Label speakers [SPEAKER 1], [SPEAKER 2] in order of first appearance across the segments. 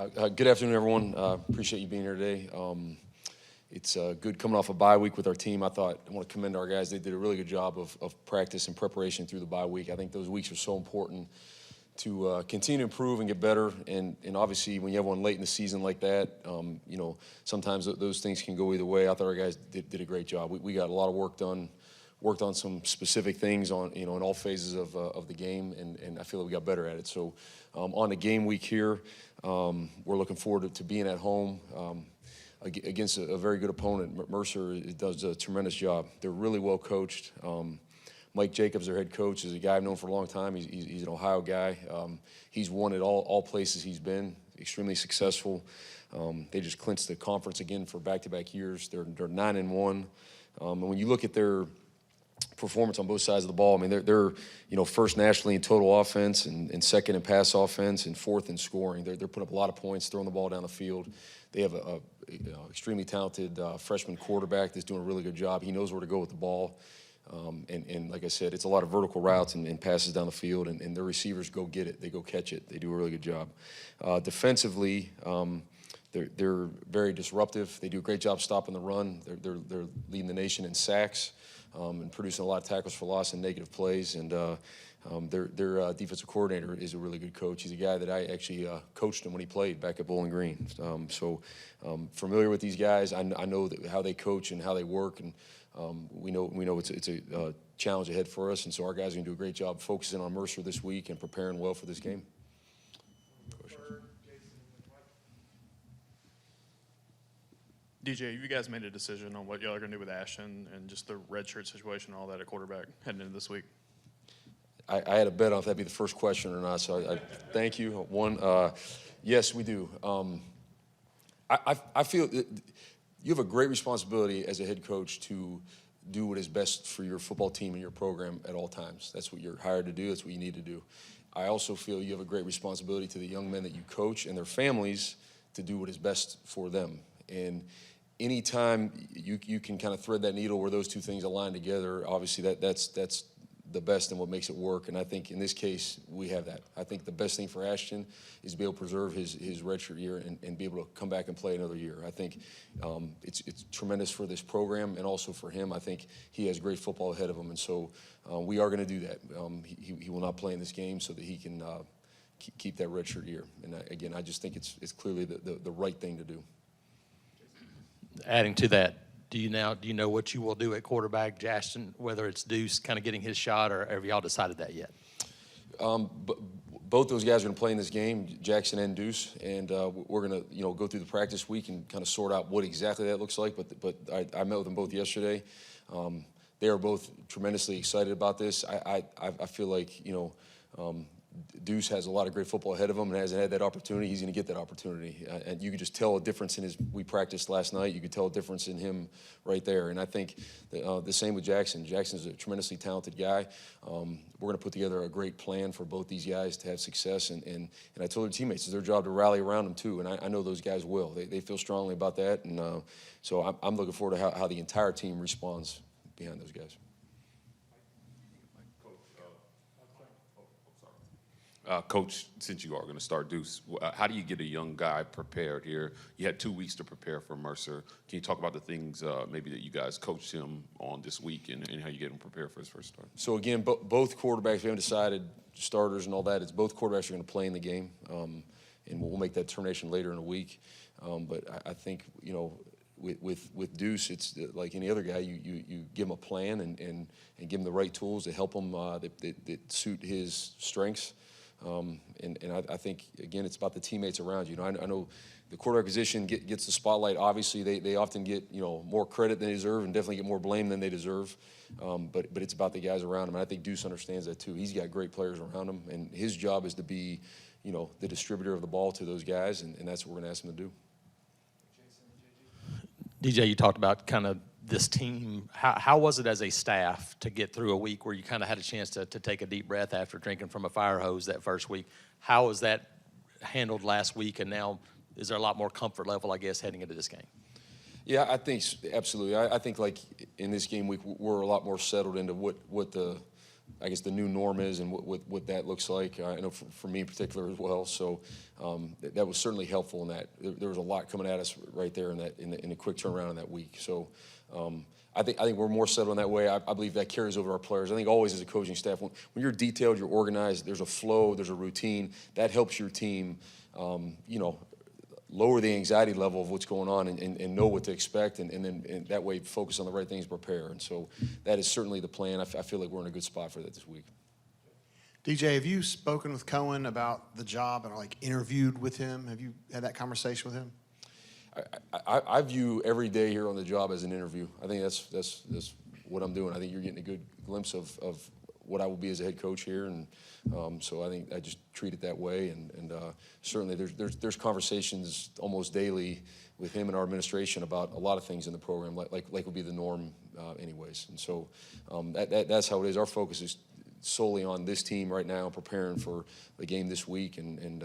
[SPEAKER 1] Good afternoon, everyone. Appreciate you being here today. It's good coming off a bye week with our team. I want to commend our guys. They did a really good job of practice and preparation through the bye week. I think those weeks are so important to continue to improve and get better. And obviously, when you have one late in the season like that, sometimes those things can go either way. I thought our guys did a great job. We got a lot of work done. Worked on some specific things in all phases of the game, and I feel like we got better at it. So on the game week here, we're looking forward to being at home against a very good opponent. Mercer does a tremendous job. They're really well coached. Mike Jacobs, their head coach, is a guy I've known for a long time. He's an Ohio guy. He's won at all places he's been, extremely successful. They just clinched the conference again for back-to-back years. They're 9-1. And when you look at their performance on both sides of the ball, I mean, they're first nationally in total offense and second in pass offense and fourth in scoring. They're putting up a lot of points, throwing the ball down the field. They have a extremely talented freshman quarterback that's doing a really good job. He knows where to go with the ball. And like I said, it's a lot of vertical routes and passes down the field, and their receivers go get it. They go catch it. They do a really good job. Defensively, they're very disruptive. They do a great job stopping the run. They're leading the nation in sacks. And producing a lot of tackles for loss and negative plays. And their defensive coordinator is a really good coach. He's a guy that I actually coached him when he played back at Bowling Green. So familiar with these guys. I know how they coach and how they work, and we know it's a challenge ahead for us. And so our guys are going to do a great job focusing on Mercer this week and preparing well for this game.
[SPEAKER 2] DJ, you guys made a decision on what y'all are going to do with Ashton and just the redshirt situation, all that at quarterback heading into this week?
[SPEAKER 1] I had a bet on if that'd be the first question or not, so I thank you. One, yes, we do. I feel that you have a great responsibility as a head coach to do what is best for your football team and your program at all times. That's what you're hired to do. That's what you need to do. I also feel you have a great responsibility to the young men that you coach and their families to do what is best for them. And anytime you can kind of thread that needle where those two things align together, obviously that's the best and what makes it work. And I think in this case, we have that. I think the best thing for Ashton is to be able to preserve his redshirt year and be able to come back and play another year. I think it's tremendous for this program and also for him. I think he has great football ahead of him, and so we are going to do that. He will not play in this game so that he can keep that redshirt year. And again, I just think it's clearly the right thing to do.
[SPEAKER 3] Adding to that, do you know what you will do at quarterback, Ashton, whether it's Deuce kind of getting his shot, or have y'all decided that yet?
[SPEAKER 1] Both those guys are going to play in this game, Jackson and Deuce, and we're going to go through the practice week and kind of sort out what exactly that looks like. But I met with them both yesterday. They are both tremendously excited about this. I feel like Deuce has a lot of great football ahead of him and hasn't had that opportunity. He's going to get that opportunity. And you could just tell a difference in we practiced last night. You could tell a difference in him right there. And I think the same with Jackson. Jackson's a tremendously talented guy. We're going to put together a great plan for both these guys to have success. And I told their teammates it's their job to rally around them too. And I know those guys will. They feel strongly about that. And so I'm looking forward to how the entire team responds behind those guys.
[SPEAKER 4] Coach, since you are going to start Deuce, how do you get a young guy prepared here? You had 2 weeks to prepare for Mercer. Can you talk about the things maybe that you guys coached him on this week and how you get him prepared for his first start?
[SPEAKER 1] So, again, both quarterbacks, we haven't decided starters and all that. It's both quarterbacks are going to play in the game, and we'll make that determination later in the week. But I think, with Deuce, it's like any other guy. You give him a plan and give him the right tools to help him that suit his strengths. And I think, again, it's about the teammates around you. I know the quarterback position gets the spotlight. Obviously, they often get more credit than they deserve and definitely get more blame than they deserve. But it's about the guys around him. And I think Deuce understands that too. He's got great players around him, and his job is to be, the distributor of the ball to those guys, and that's what we're going to ask him to do.
[SPEAKER 3] DJ, you talked about kind of this team. How was it as a staff to get through a week where you kind of had a chance to take a deep breath after drinking from a fire hose that first week? How was that handled last week, and now is there a lot more comfort level, I guess, heading into this game?
[SPEAKER 1] Yeah, I think absolutely. I think like in this game week, we're a lot more settled into what the I guess the new norm is and what that looks like. I know for me in particular as well. So that was certainly helpful in that. There was a lot coming at us right there in the quick turnaround in that week. So I think we're more settled in that way. I believe that carries over our players. I think always as a coaching staff, when you're detailed, you're organized, there's a flow, there's a routine, that helps your team, lower the anxiety level of what's going on and know what to expect, and then that way focus on the right things, prepare. And so that is certainly the plan. I feel like we're in a good spot for that this week.
[SPEAKER 5] DJ, have you spoken with Cohen about the job and like interviewed with him? Have you had that conversation with him?
[SPEAKER 1] I view every day here on the job as an interview. I think that's what I'm doing. I think you're getting a good glimpse of what I will be as a head coach here, and so I think I just treat it that way. And certainly there's conversations almost daily with him and our administration about a lot of things in the program, like would be the norm anyways. And so that's how it is. Our focus is solely on this team right now, preparing for the game this week, and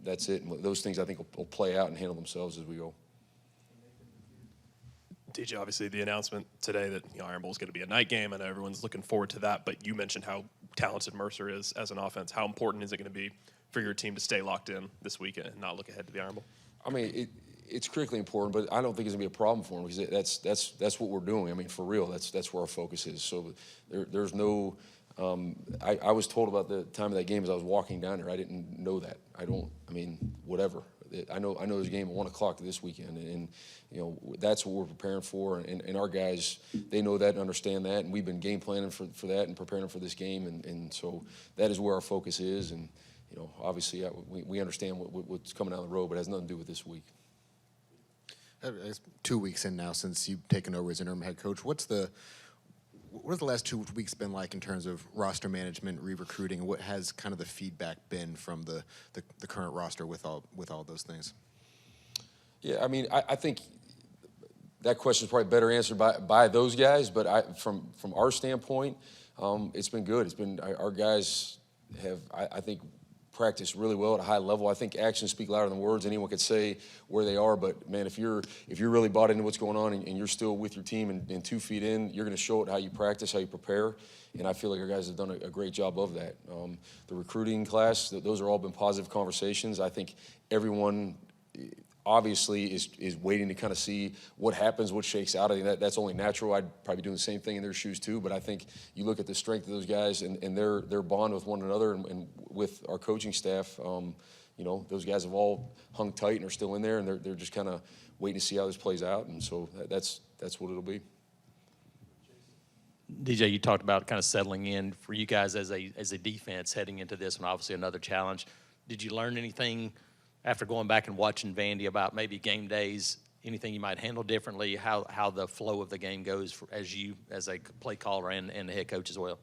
[SPEAKER 1] that's it. And those things I think will play out and handle themselves as we go.
[SPEAKER 6] DJ, obviously the announcement today that Iron Bowl is going to be a night game, and everyone's looking forward to that. But you mentioned how talented Mercer is as an offense. How important is it going to be for your team to stay locked in this weekend and not look ahead to the Iron Bowl?
[SPEAKER 1] I mean, it's critically important, but I don't think it's going to be a problem for them because that's what we're doing. I mean, for real, that's where our focus is. So there's no. I was told about the time of that game as I was walking down there. I didn't know that. I mean, whatever. I know there's a game at 1 o'clock this weekend, and that's what we're preparing for. And our guys, they know that and understand that, and we've been game planning for that and preparing for this game, and so that is where our focus is. And obviously we understand what's coming down the road, but it has nothing to do with this week.
[SPEAKER 7] It's 2 weeks in now since you've taken over as interim head coach. What has the last 2 weeks been like in terms of roster management, re-recruiting, and what has kind of the feedback been from the current roster with all those things? Yeah,
[SPEAKER 1] I mean, I think that question is probably better answered by those guys, but from our standpoint, it's been good. It's been our guys have, I think, practiced really well at a high level. I think actions speak louder than words. Anyone could say where they are, but man, if you're really bought into what's going on and you're still with your team and 2 feet in, you're going to show it how you practice, how you prepare, and I feel like our guys have done a great job of that. The recruiting class, those are all been positive conversations. I think everyone obviously is waiting to kind of see what happens, what shakes out. I think that's only natural. I'd probably be doing the same thing in their shoes too, but I think you look at the strength of those guys and their bond with one another and with our coaching staff, those guys have all hung tight and are still in there, and they're just kind of waiting to see how this plays out, and so that's what it'll be.
[SPEAKER 3] DJ, you talked about kind of settling in for you guys as a defense heading into this, and obviously another challenge. Did you learn anything after going back and watching Vandy about maybe game days, anything you might handle differently, how the flow of the game goes as a play caller and the head coach as well?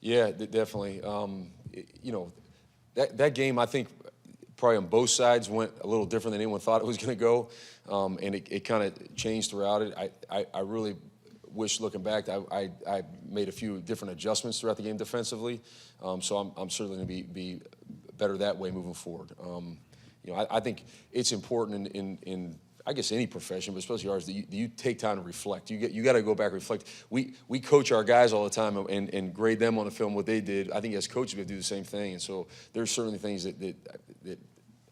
[SPEAKER 3] Yeah,
[SPEAKER 1] definitely. That game, I think, probably on both sides went a little different than anyone thought it was going to go, and it kind of changed throughout it. I really wish, looking back, I made a few different adjustments throughout the game defensively, so I'm certainly going to be better that way moving forward. I think it's important in I guess any profession, but especially ours, that you take time to reflect. You got to go back and reflect. We coach our guys all the time and grade them on the film what they did. I think as coaches we have to do the same thing, and so there's certainly things that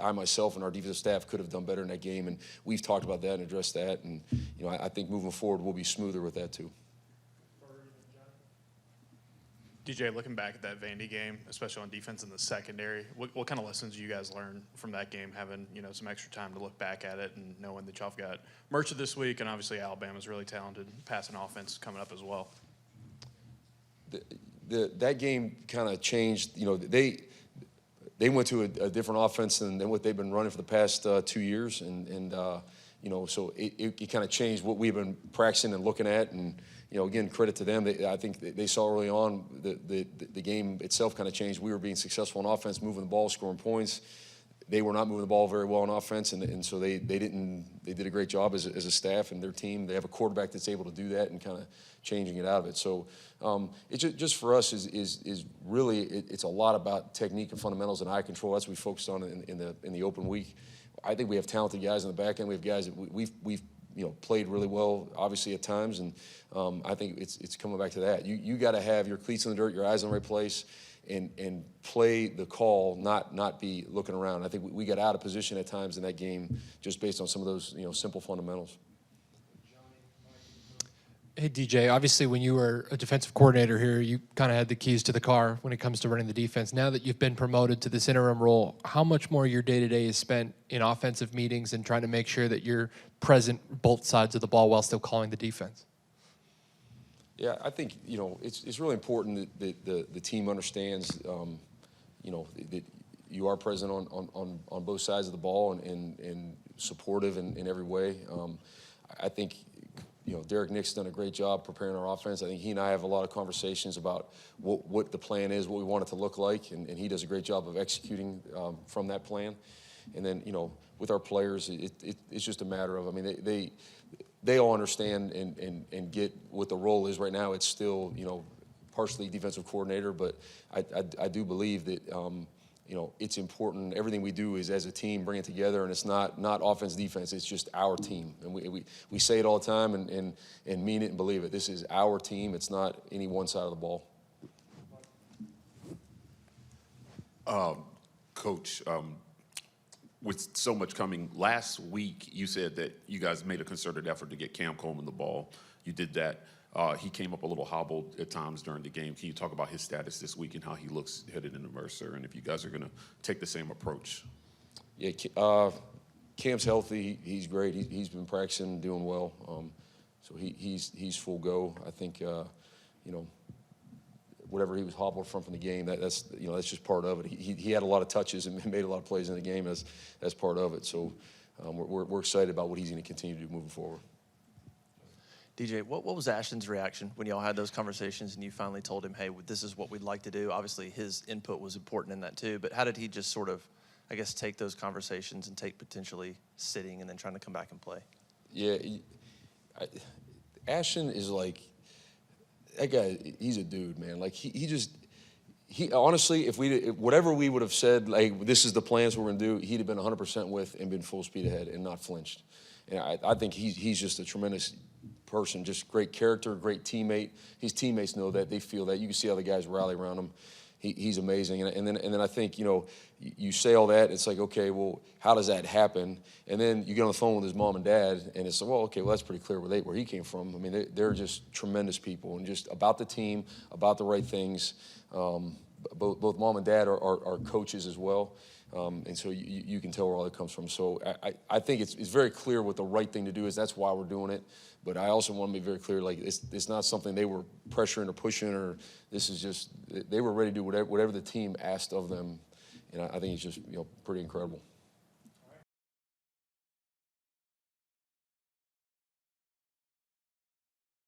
[SPEAKER 1] I myself and our defensive staff could have done better in that game, and we've talked about that and addressed that, and I think moving forward we'll be smoother with that too.
[SPEAKER 2] DJ, looking back at that Vandy game, especially on defense in the secondary, what kind of lessons do you guys learn from that game, having some extra time to look back at it and knowing that y'all have got Mercer this week, and obviously Alabama's really talented passing offense coming up as well?
[SPEAKER 1] That game kind of changed. They went to a different offense than what they've been running for the past 2 years, and so it kind of changed what we've been practicing and looking at, and again, credit to them. I think they saw early on the game itself kind of changed. We were being successful on offense, moving the ball, scoring points. They were not moving the ball very well on offense, and so they did a great job as a staff and their team. They have a quarterback that's able to do that and kind of changing it out of it. So it just for us is really it's a lot about technique and fundamentals and eye control. That's what we focused on in the open week. I think we have talented guys in the back end. We have guys that we've played really well, obviously at times, and I think it's coming back to that. You got to have your cleats in the dirt, your eyes in the right place, and play the call, not be looking around. I think we got out of position at times in that game just based on some of those simple fundamentals.
[SPEAKER 8] Hey, DJ, obviously when you were a defensive coordinator here, you kind of had the keys to the car when it comes to running the defense. Now that you've been promoted to this interim role, how much more of your day-to-day is spent in offensive meetings and trying to make sure that you're present both sides of the ball while still calling the defense?
[SPEAKER 1] Yeah, I think, it's really important that the team understands, that you are present on both sides of the ball and supportive in every way. I think, Derek Nick's done a great job preparing our offense. I think he and I have a lot of conversations about what the plan is, what we want it to look like, and he does a great job of executing from that plan. And then, with our players, it's just a matter of, they all understand and get what the role is right now. It's still, partially defensive coordinator, but I do believe that, it's important. Everything we do is as a team, bring it together, and it's not offense, defense. It's just our team, and we say it all the time and mean it and believe it. This is our team. It's not any one side of the ball.
[SPEAKER 4] Coach, with so much coming, last week you said that you guys made a concerted effort to get Cam Coleman the ball. You did that. He came up a little hobbled at times during the game. Can you talk about his status this week and how he looks headed into Mercer, and if you guys are going to take the same approach?
[SPEAKER 1] Yeah, Cam's healthy. He's great. He's been practicing, doing well. So he's full go. I think whatever he was hobbled from the game, that's just part of it. He had a lot of touches and made a lot of plays in the game. That's part of it. So we're excited about what he's going to continue to do moving forward.
[SPEAKER 9] DJ, what was Ashton's reaction when y'all had those conversations and you finally told him, hey, this is what we'd like to do? Obviously, his input was important in that too, but how did he just sort of, I guess, take those conversations and take potentially sitting and then trying to come back and play?
[SPEAKER 1] Yeah, Ashton is like, that guy, he's a dude, man. Like, he honestly, if whatever we would have said, like, this is the plans we're going to do, he'd have been 100% with and been full speed ahead and not flinched. And I think he's just a tremendous person, just great character, great teammate. His teammates know that. They feel that. You can see how the guys rally around him. He's amazing. And then I think, you say all that, it's like, okay, well, how does that happen? And then you get on the phone with his mom and dad, and it's like, well, okay, well, that's pretty clear where he came from. They're just tremendous people and just about the team, about the right things. Both mom and dad are coaches as well. And so you can tell where all that comes from. So I think it's very clear what the right thing to do is. That's why we're doing it. But I also want to be very clear, like, it's not something they were pressuring or pushing, or this is just, they were ready to do whatever the team asked of them. And I think it's just, pretty incredible.